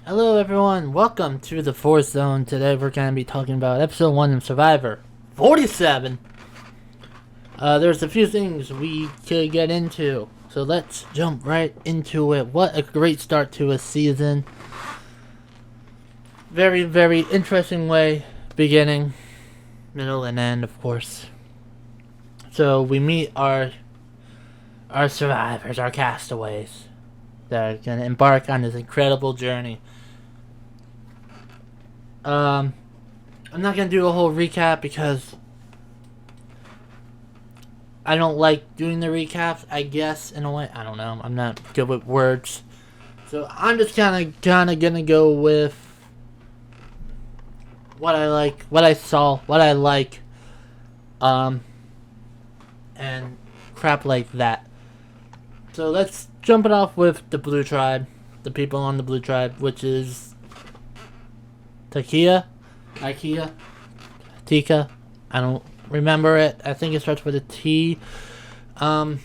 Hello everyone, welcome to the Forse Zone. Today we're going to be talking about episode 1 of Survivor 47. There's a few things we could get into, so let's jump right into it. What a great start to a season. Very, very interesting way, beginning, middle, and end, of course. So we meet our survivors, our castaways, that are going to embark on this incredible journey. I'm not gonna do a whole recap because I don't like doing the recaps, I guess, in a way. I don't know. I'm not good with words. So I'm just kinda gonna go with what I like, what I saw, what I like, and crap like that. So let's jump it off with the Blue Tribe, the people on the Blue Tribe, which is Tika, I don't remember it. I think it starts with a T. My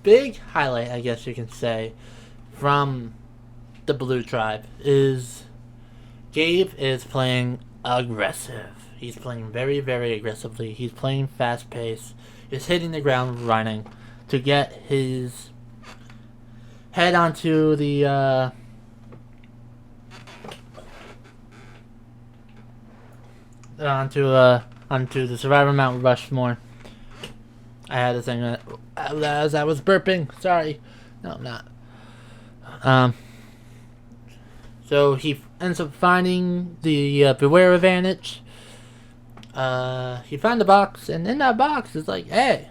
big highlight, I guess you can say, from the Blue Tribe is Gabe is playing aggressive. He's playing very, very aggressively. He's playing fast pace. He's hitting the ground running to get his head onto the onto the Survivor Mount Rushmore. I had a thing as I was burping. Sorry, no, I'm not. So he ends up finding the Beware Advantage. He found the box, and in that box is like, hey,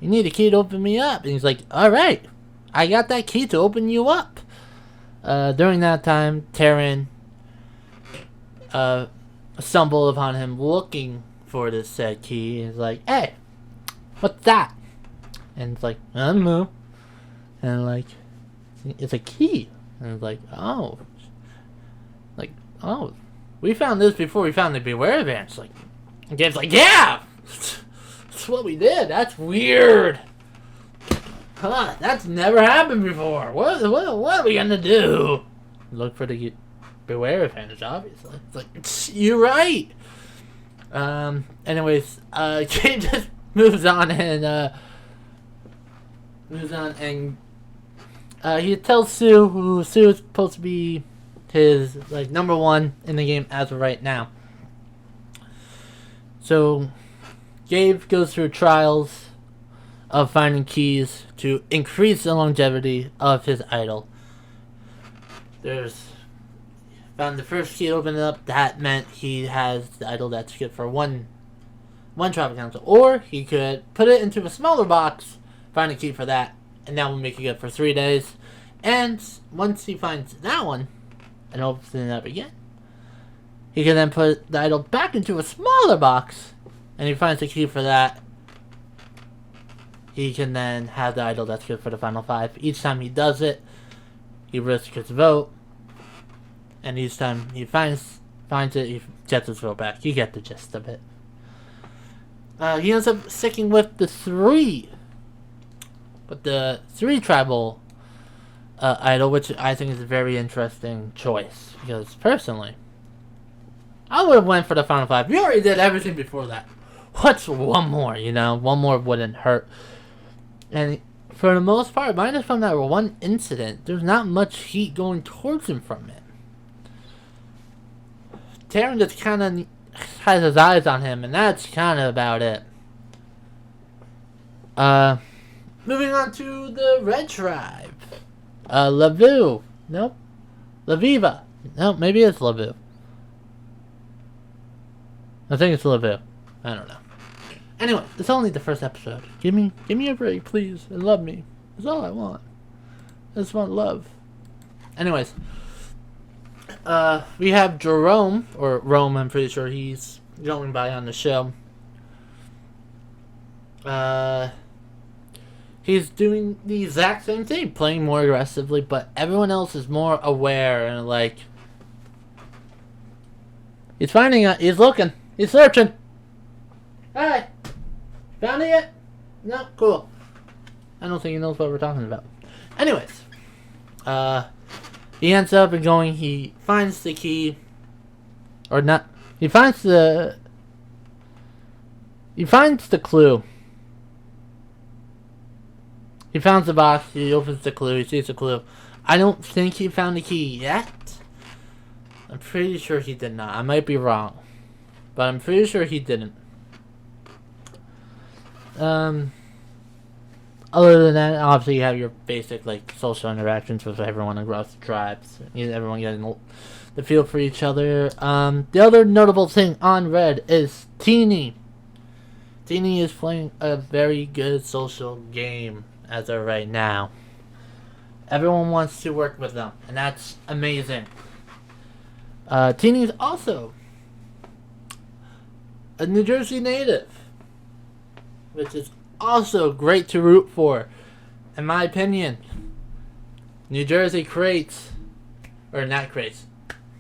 you need a key to open me up. And he's like, all right, I got that key to open you up. During that time, Taryn stumbled upon him looking for this said key. He's like, hey, what's that? And it's like, I don't know. And like, it's a key. And it's like, oh, we found this before we found the Beware Advance. Like, and Gabe's like, yeah, that's what we did. That's weird. Huh, that's never happened before. What are we gonna do? Look for the Beware Advantage, obviously. It's like, you're right. Anyways, Gabe just moves on and he tells Sue, who Sue is supposed to be his like number one in the game as of right now. So Gabe goes through trials of finding keys to increase the longevity of his idol. Found the first key to open it up. That meant he has the idol that's good for one tribal council. Or he could put it into a smaller box, find a key for that, and that will make it good for 3 days. And once he finds that one and opens it up again, he can then put the idol back into a smaller box, and he finds the key for that. He can then have the idol that's good for the final 5. Each time he does it, he risks his vote. And each time he finds it, he gets his vote back. You get the gist of it. He ends up sticking with the three tribal idol, which I think is a very interesting choice. Because personally, I would have went for the final 5. We already did everything before that. What's one more? One more wouldn't hurt. And for the most part, minus from that one incident, there's not much heat going towards him from it. Taryn just kind of has his eyes on him, and that's kind of about it. Moving on to the Red Tribe. Lavu. Nope. Laviva. Nope, maybe it's Lavu. I think it's Lavu. I don't know. Anyway, it's only the first episode. Give me a break, please, and love me. That's all I want. I just want love. Anyways. We have Jerome, or Rome, I'm pretty sure he's going by on the show. He's doing the exact same thing, playing more aggressively, but everyone else is more aware and like, he's finding it, he's looking, he's searching. Hey, found it yet? No, cool. I don't think he knows what we're talking about. Anyways, He ends up going. He finds the key, or not. He finds the clue. He finds the box. He opens the clue. He sees the clue. I don't think he found the key yet. I'm pretty sure he did not. I might be wrong, but I'm pretty sure he didn't. Other than that, obviously you have your basic like social interactions with everyone across the tribes. Everyone getting the feel for each other. The other notable thing on Red is Teeny. Teeny is playing a very good social game as of right now. Everyone wants to work with them, and that's amazing. Teeny is also a New Jersey native, which is also great to root for. In my opinion, New Jersey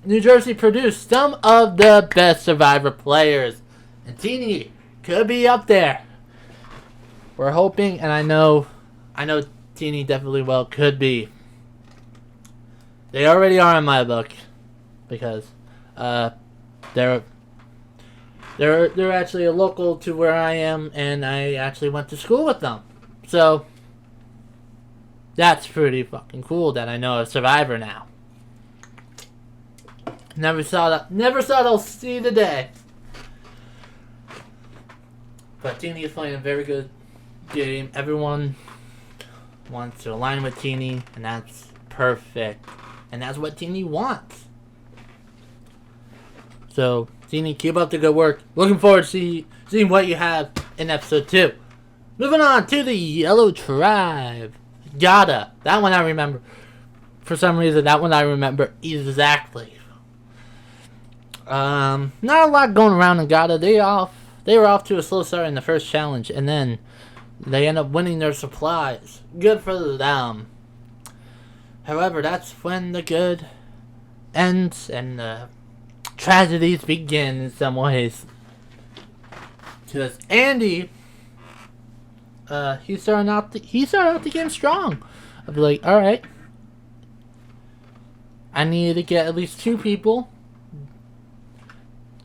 New Jersey produced some of the best Survivor players, and Teeny could be up there. We're hoping, and I know Teeny definitely could be. They already are in my book because they're actually a local to where I am, and I actually went to school with them. So that's pretty fucking cool that I know a Survivor now. Never thought I'll see the day. But Teeny is playing a very good game. Everyone wants to align with Teeny, and that's perfect. And that's what Teeny wants. So, Teeny, keep up the good work. Looking forward to seeing what you have in episode 2. Moving on to the Yellow Tribe. Gotta. That one I remember. For some reason, that one I remember exactly. Not a lot going around in Gotta. They were off to a slow start in the first challenge, and then they end up winning their supplies. Good for them. However, that's when the good ends and the tragedies begin in some ways. Because Andy, he started out the game strong. I'd be like, all right, I needed to get at least 2 people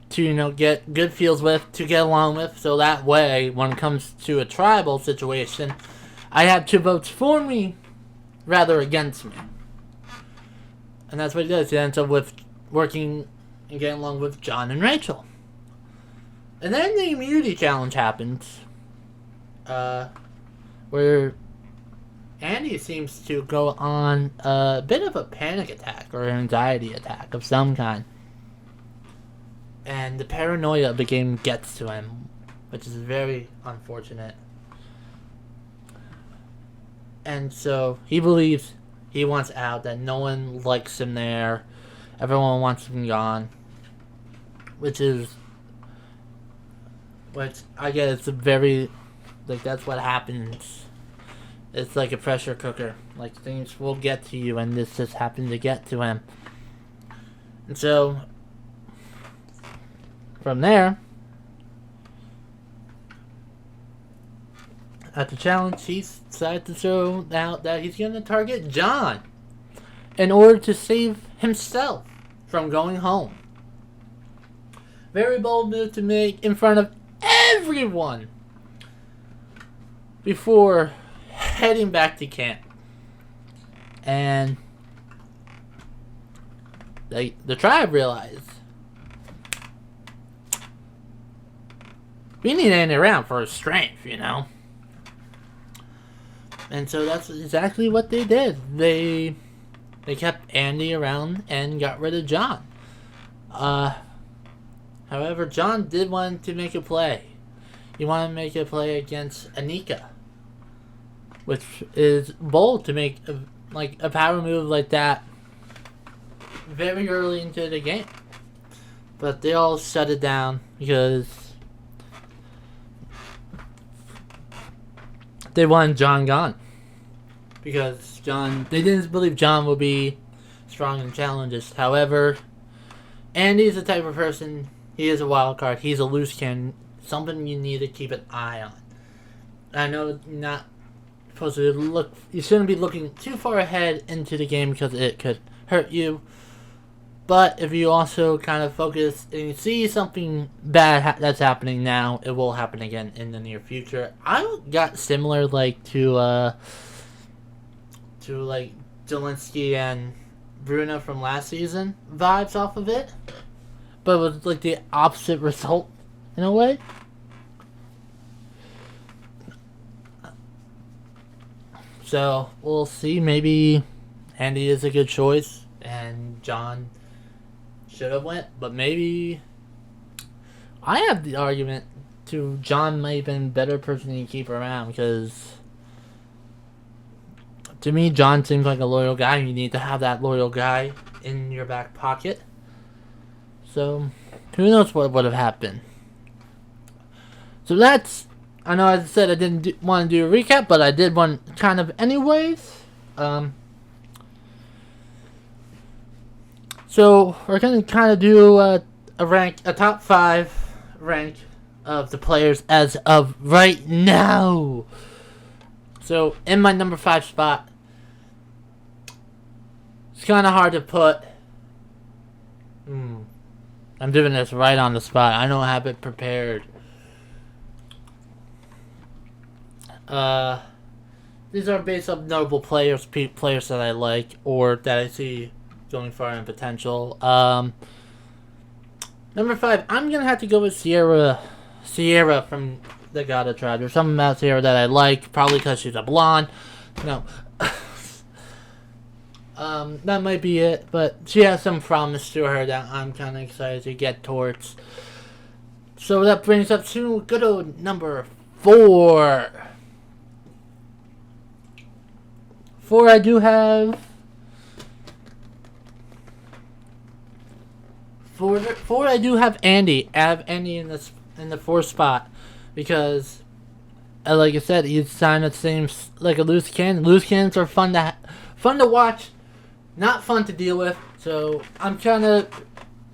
to get good feels with, to get along with, so that way when it comes to a tribal situation, I have 2 votes for me rather against me. And that's what he does. He ends up with working and getting along with John and Rachel. And then the immunity challenge happens, where Andy seems to go on a bit of a panic attack or an anxiety attack of some kind. And the paranoia of the game gets to him, which is very unfortunate. And so he believes he wants out, that no one likes him there. Everyone wants him gone. Which I guess it's a very, that's what happens. It's like a pressure cooker. Like, things will get to you, and this just happened to get to him. And so, from there, at the challenge, he decided to throw out that he's going to target John in order to save himself from going home. Very bold move to make in front of everyone before heading back to camp. And the tribe realized we need Andy around for his strength, And so that's exactly what they did. They kept Andy around and got rid of John. However, John did want to make a play. He wanted to make a play against Anika, which is bold to make a power move like that very early into the game. But they all shut it down because they wanted John gone. Because they didn't believe John would be strong in challenges. However, Andy's the type of person, he is a wild card. He's a loose cannon. Something you need to keep an eye on. I know not supposed to look. You shouldn't be looking too far ahead into the game because it could hurt you. But if you also kind of focus and you see something bad that's happening now, it will happen again in the near future. I got similar like to like Zelensky and Bruno from last season vibes off of it, but it was like the opposite result in a way. So we'll see. Maybe Andy is a good choice and John should have went, but maybe I have the argument to John might have been a better person to keep around because to me John seems like a loyal guy. You need to have that loyal guy in your back pocket. So who knows what would have happened. So that's, I know as I said I didn't want to do a recap, but I did one kind of anyways. So we're gonna kind of do a top 5 rank of the players as of right now. So in my number 5 spot, it's kind of hard to put. I'm doing this right on the spot. I don't have it prepared. These are based on notable players that I like or that I see going far in potential. Number 5, I'm gonna have to go with Sierra from the Gata tribe. There's something about Sierra that I like, probably because she's a blonde. No, that might be it. But she has some promise to her that I'm kind of excited to get towards. So that brings up to good old number 4. 4, I do have. For I do have Andy. I have Andy in the 4th spot because, like I said, he's kind of seems like a loose cannon. Loose cannons are fun to watch, not fun to deal with. So I'm kind of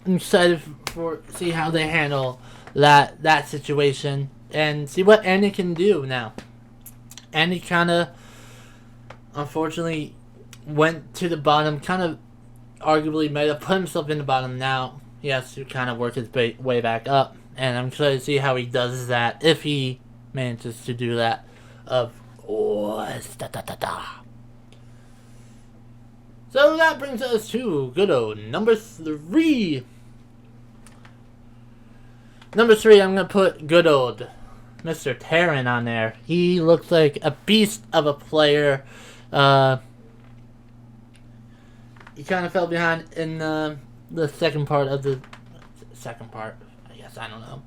excited for see how they handle that situation and see what Andy can do now. Andy kind of, unfortunately, went to the bottom. Kind of, arguably, might have put himself in the bottom now. He has to kind of work his way back up. And I'm excited to see how he does that, if he manages to do that. So that brings us to good old number 3. Number 3, I'm going to put good old Mr. Taryn on there. He looks like a beast of a player. He kind of fell behind in the second part, I guess, I don't know.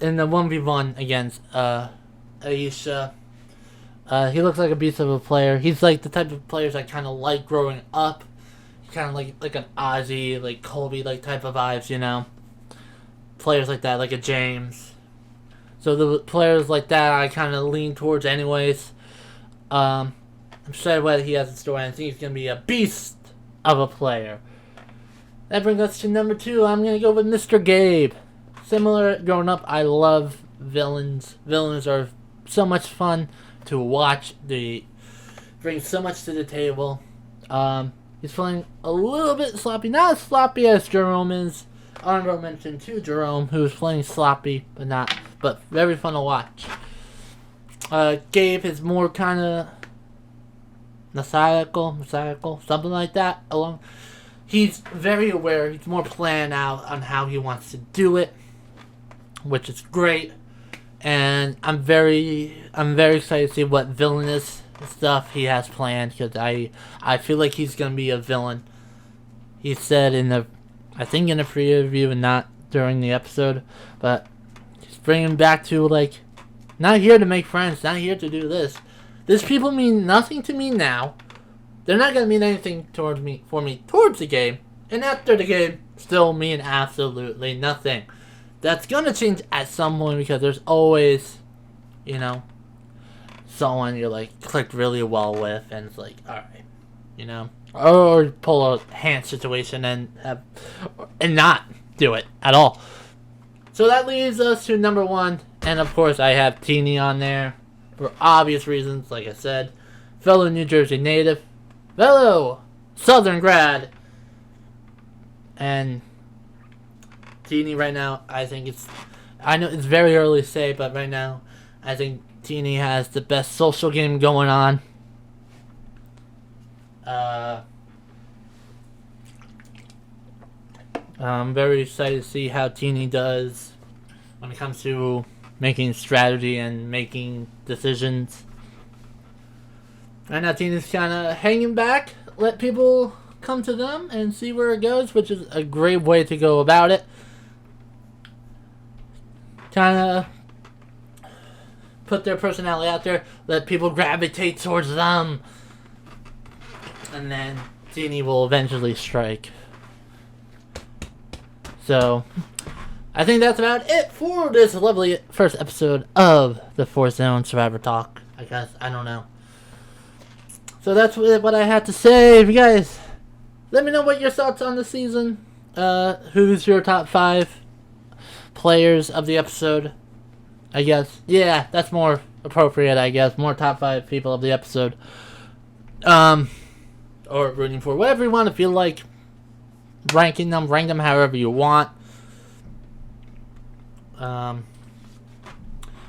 In the 1v1 against Aisha. He looks like a beast of a player. He's like the type of players I kind of like growing up. Kind of like an Ozzy, like Kobe, like type of vibes, you know. Players like that, like a James. So the players like that I kind of lean towards anyways. I'm excited what he has in store, and I think he's going to be a beast of a player. That brings us to number 2. I'm going to go with Mr. Gabe. Similar, growing up, I love villains. Villains are so much fun to watch. They bring so much to the table. He's playing a little bit sloppy. Not as sloppy as Jerome is. Honorable mention to Jerome, who's playing sloppy, but very fun to watch. Gabe is more kind of methodical, something like that. He's very aware. He's more planned out on how he wants to do it, which is great. And I'm very excited to see what villainous stuff he has planned, because I feel like he's gonna be a villain. He said I think in the preview and not during the episode, but he's bringing back to like, not here to make friends, not here to do this. These people mean nothing to me now. They're not gonna mean anything towards the game, and after the game, still mean absolutely nothing. That's gonna change at some point, because there's always, someone you're like clicked really well with, and it's like, all right, or pull a hand situation and not do it at all. So that leads us to number 1, and of course I have Teeny on there for obvious reasons, like I said. fellow New Jersey native, fellow Southern grad, and Teeny right now, I know it's very early to say, but right now, I think Teeny has the best social game going on. I'm very excited to see how Teeny does when it comes to making strategy and making decisions. Right now, Teeny's kind of hanging back, let people come to them and see where it goes, which is a great way to go about it. Kind of put their personality out there, let people gravitate towards them, and then Teeny will eventually strike. So, I think that's about it for this lovely first episode of the Forse Survivor Talk. I guess, I don't know. So that's what I had to say. If you guys, let me know what your thoughts on the season. Who's your top 5 players of the episode? I guess. Yeah, that's more appropriate, I guess. More top 5 people of the episode. Or rooting for whatever you want to feel like. Rank them however you want. And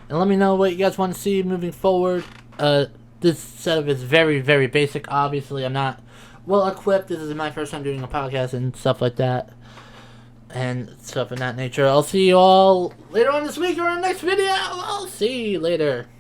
let me know what you guys want to see moving forward. This setup is very, very basic. Obviously, I'm not well equipped. This is my first time doing a podcast and stuff like that. And stuff of that nature. I'll see you all later on this week or in the next video. I'll see you later.